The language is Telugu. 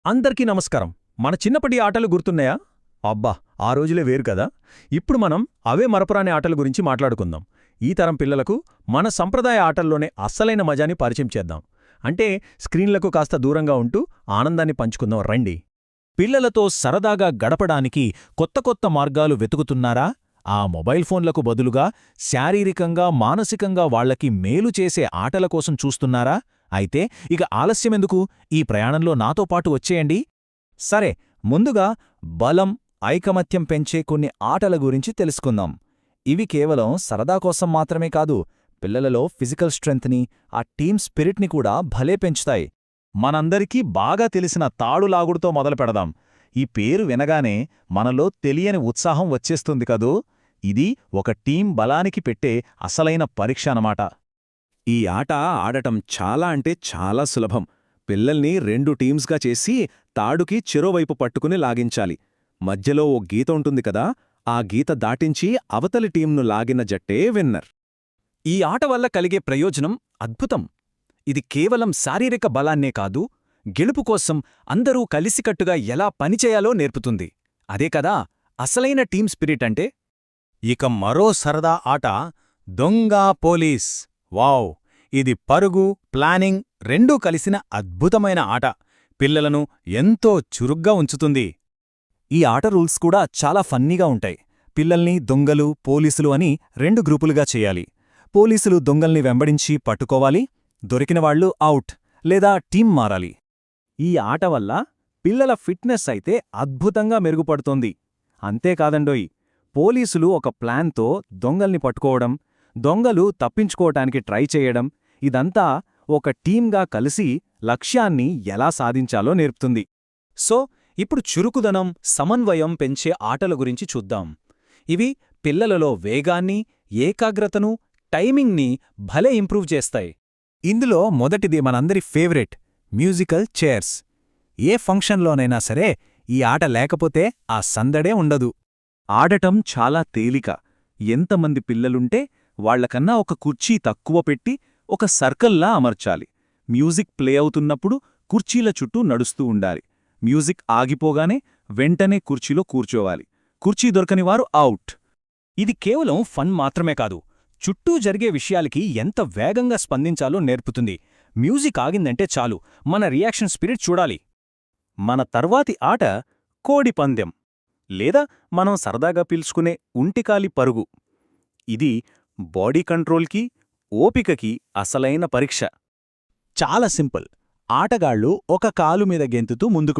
అందరికీ నమస్కారం. మన చిన్నప్పటి ఆటలు గుర్తున్నాయా? అబ్బా, ఆ రోజులే వేరు కదా. ఇప్పుడు మనం అవే మరపురాని ఆటల గురించి మాట్లాడుకుందాం. ఈ తరం పిల్లలకు మన సంప్రదాయ ఆటల్లోనే అస్సలైన మజాని పరిచయం చేద్దాం. అంటే స్క్రీన్లకు కాస్త దూరంగా ఉంటూ ఆనందాన్ని పంచుకుందాం రండి. పిల్లలతో సరదాగా గడపడానికి కొత్త కొత్త మార్గాలు వెతుకుతున్నారా? ఆ మొబైల్ ఫోన్లకు బదులుగా శారీరకంగా మానసికంగా వాళ్లకి మేలు చేసే ఆటల కోసం చూస్తున్నారా? అయితే ఇక ఆలస్యమెందుకు, ఈ ప్రయాణంలో నాతో పాటు వచ్చేయండి. సరే, ముందుగా బలం, ఐకమత్యం పెంచే కొన్ని ఆటల గురించి తెలుసుకుందాం. ఇవి కేవలం సరదా కోసం మాత్రమే కాదు, పిల్లలలో ఫిజికల్ స్ట్రెంగ్త్ని, ఆ టీమ్ స్పిరిట్ని కూడా భలే పెంచుతాయి. మనందరికీ బాగా తెలిసిన తాడులాగుడుతో మొదలుపెడదాం. ఈ పేరు వినగానే మనలో తెలియని ఉత్సాహం వచ్చేస్తుంది కదూ. ఇది ఒక టీం బలానికి పెట్టే అసలైన పరీక్ష అన్నమాట. ఈ ఆట ఆడటం చాలా అంటే చాలా సులభం. పిల్లల్ని 2 టీమ్స్గా చేసి తాడుకి చెరోవైపు పట్టుకుని లాగించాలి. మధ్యలో ఓ గీత ఉంటుంది కదా, ఆ గీత దాటించి అవతలి టీంను లాగిన జట్టే విన్నర్. ఈ ఆట వల్ల కలిగే ప్రయోజనం అద్భుతం. ఇది కేవలం శారీరక బలాన్నే కాదు, గెలుపు కోసం అందరూ కలిసికట్టుగా ఎలా పనిచేయాలో నేర్పుతుంది. అదే కదా అసలైన టీమ్ స్పిరిట్ అంటే. ఇక మరో సరదా ఆట దొంగ పోలీస్. వావ్! ఇది పరుగు, ప్లానింగ్ రెండూ కలిసిన అద్భుతమైన ఆట. పిల్లలను ఎంతో చురుగ్గా ఉంచుతుంది. ఈ ఆట రూల్స్ కూడా చాలా ఫన్నీగా ఉంటాయి. పిల్లల్ని దొంగలు, పోలీసులు అని 2 గ్రూపులుగా చేయాలి. పోలీసులు దొంగల్ని వెంబడించి పట్టుకోవాలి, దొరికినవాళ్లు ఔట్ లేదా టీం మారాలి. ఈ ఆట వల్ల పిల్లల ఫిట్నెస్ అయితే అద్భుతంగా మెరుగుపడుతోంది. అంతేకాదండోయ్, పోలీసులు ఒక ప్లాన్తో దొంగల్ని పట్టుకోవడం, దొంగలు తప్పించుకోవటానికి ట్రై చేయడం, ఇదంతా ఒక టీంగా కలిసి లక్ష్యాన్ని ఎలా సాధించాలో నేర్పుతుంది. సో, ఇప్పుడు చురుకుదనం, సమన్వయం పెంచే ఆటల గురించి చూద్దాం. ఇవి పిల్లలలో వేగాన్ని, ఏకాగ్రతను, టైమింగ్ని భలే ఇంప్రూవ్ చేస్తాయి. ఇందులో మొదటిది మనందరి ఫేవరెట్, మ్యూజికల్ చైర్స్. ఏ ఫంక్షన్లోనైనా సరే ఈ ఆట లేకపోతే ఆ సందడే ఉండదు. ఆడటం చాలా తేలిక. ఎంతమంది పిల్లలుంటే వాళ్లకన్నా ఒక కుర్చీ తక్కువ పెట్టి ఒక సర్కిల్లా అమర్చాలి. మ్యూజిక్ ప్లే అవుతున్నప్పుడు కుర్చీల చుట్టూ నడుస్తూ ఉండాలి. మ్యూజిక్ ఆగిపోగానే వెంటనే కుర్చీలో కూర్చోవాలి. కుర్చీ దొరకనివారు ఔట్. ఇది కేవలం ఫన్ మాత్రమే కాదు, చుట్టూ జరిగే విషయాలకి ఎంత వేగంగా స్పందించాలో నేర్పుతుంది. మ్యూజిక్ ఆగిందంటే చాలు, మన రియాక్షన్ స్పిరిట్ చూడాలి. మన తర్వాతి ఆట కోడి పందెం, లేదా మనం సరదాగా పిలుచుకునే ఉంటికాలి పరుగు. ఇది బాడీ కంట్రోల్కి, ఓపికకి అసలైన పరీక్ష. చాలా సింపుల్. ఆటగాళ్లు ఒక కాలు మీద గెంతుతూ ముందుకు